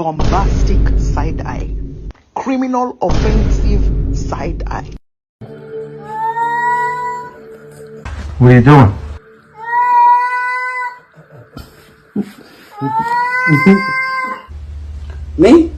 bombastic side eye, criminal offensive side eye. What are you doing? Me?